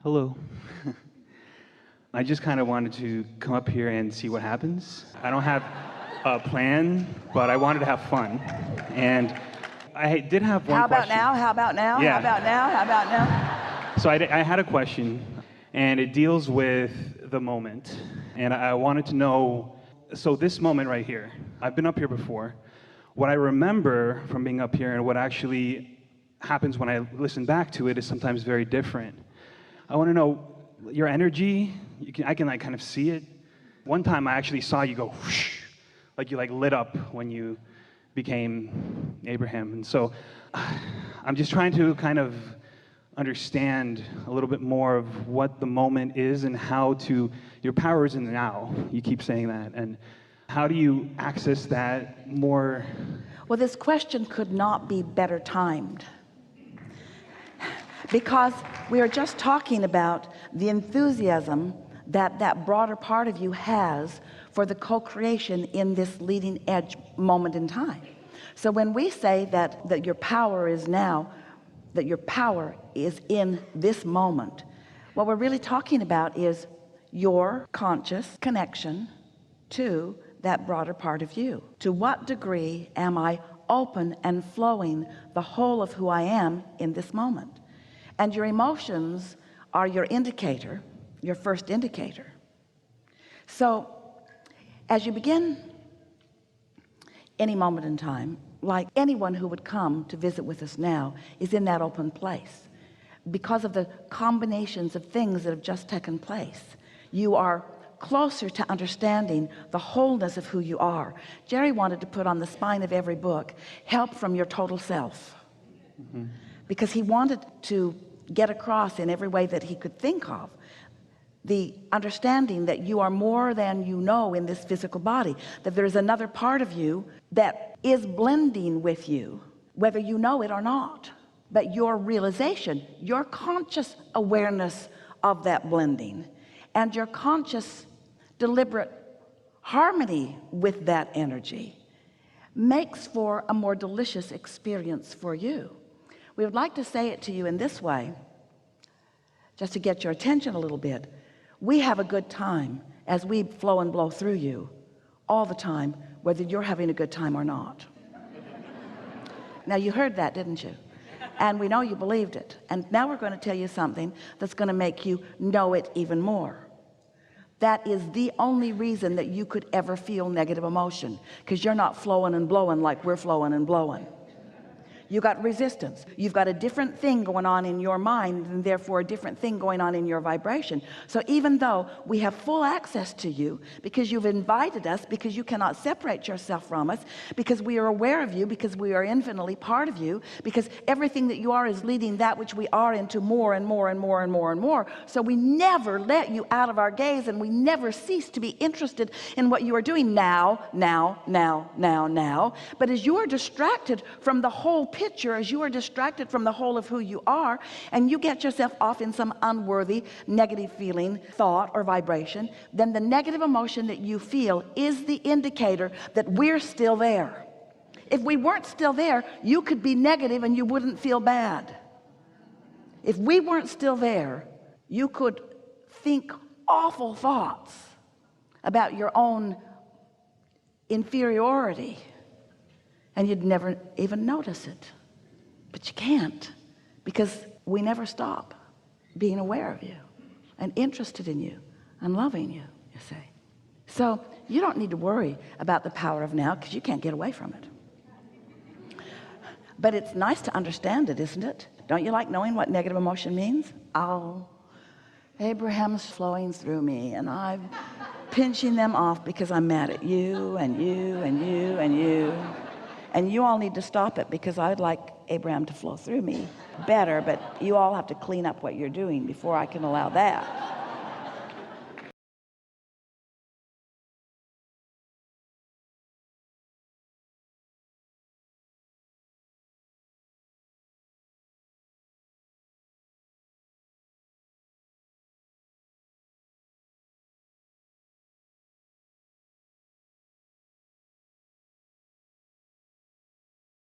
Hello. I just kind of wanted to come up here and see what happens. I don't have a plan, but I wanted to have fun. And I did have one question. How about now? Yeah. How about now? How about now? So I had a question, and it deals with the moment. And I wanted to know, so this moment right here, I've been up here before. What I remember from being up here and what actually happens when I listen back to it is sometimes very different. I want to know your energy. I can like kind of see it. One time I actually saw you go whoosh, like you like lit up when you became Abraham. And so I'm just trying to kind of understand a little bit more of what the moment is and how to, your power is in the now. You keep saying that. And how do you access that more? Well, this question could not be better timed, because we are just talking about the enthusiasm that that broader part of you has for the co-creation in this leading edge moment in time. So when we say that your power is now, that your power is in this moment, what we're really talking about is your conscious connection to that broader part of you. To what degree am I open and flowing the whole of who I am in this moment? And your emotions are your indicator, your first indicator. So as you begin any moment in time, like anyone who would come to visit with us now is in that open place, because of the combinations of things that have just taken place. You are closer to understanding the wholeness of who you are. Jerry wanted to put on the spine of every book, help from your total self. Because he wanted to get across in every way that he could think of the understanding that you are more than you know in this physical body, that there's another part of you that is blending with you, whether you know it or not. But your realization, your conscious awareness of that blending, and your conscious deliberate harmony with that energy makes for a more delicious experience for you. We would like to say it to you in this way, just to get your attention a little bit. We have a good time as we flow and blow through you all the time, whether you're having a good time or not. Now you heard that, didn't you? And we know you believed it. And now we're going to tell you something that's going to make you know it even more. That is the only reason that you could ever feel negative emotion, because you're not flowing and blowing like we're flowing and blowing. You got resistance. You've got a different thing going on in your mind, and therefore a different thing going on in your vibration. So even though we have full access to you, because you've invited us, because you cannot separate yourself from us, because we are aware of you, because we are infinitely part of you, because everything that you are is leading that which we are into more and more and more and more and more. So we never let you out of our gaze, and we never cease to be interested in what you are doing now. But as you are distracted from the whole picture, as you are distracted from the whole of who you are, and you get yourself off in some unworthy negative feeling, thought, or vibration, then the negative emotion that you feel is the indicator that we're still there. If we weren't still there, you could be negative and you wouldn't feel bad. If we weren't still there, you could think awful thoughts about your own inferiority, and you'd never even notice it. But you can't, because we never stop being aware of you and interested in you and loving you, you see. So you don't need to worry about the power of now, because you can't get away from it. But it's nice to understand it, isn't it? Don't you like knowing what negative emotion means? Oh, Abraham's flowing through me, and I'm pinching them off because I'm mad at you and you and you and you. And you all need to stop it, because I'd like Abraham to flow through me better, but you all have to clean up what you're doing before I can allow that.